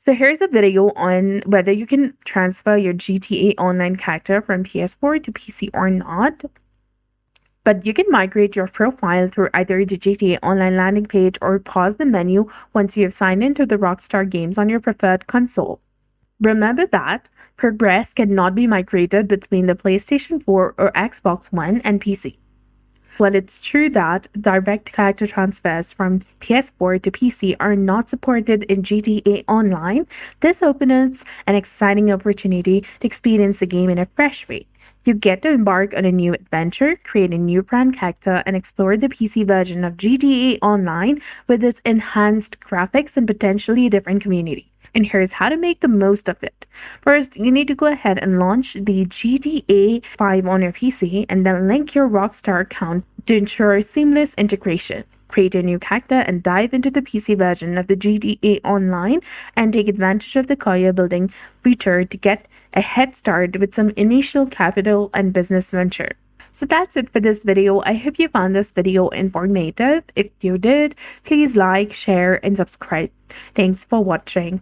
So here's a video on whether you can transfer your GTA Online character from PS4 to PC or not. But you can migrate your profile through either the GTA Online landing page or pause the menu once you have signed into the Rockstar games on your preferred console. Remember that progress cannot be migrated between the PlayStation 4 or Xbox One and PC. While it's true that direct character transfers from PS4 to PC are not supported in GTA Online, this opens an exciting opportunity to experience the game in a fresh way. You get to embark on a new adventure, create a new brand character, and explore the PC version of GTA Online with its enhanced graphics and potentially a different community. And here's how to make the most of it. First, you need to go ahead and launch the GTA 5 on your PC and then link your Rockstar account to ensure seamless integration. Create a new character and dive into the PC version of the GTA Online and take advantage of the career building feature to get a head start with some initial capital and business venture. So that's it for this video. I hope you found this video informative. If you did, please like, share, and subscribe. Thanks for watching.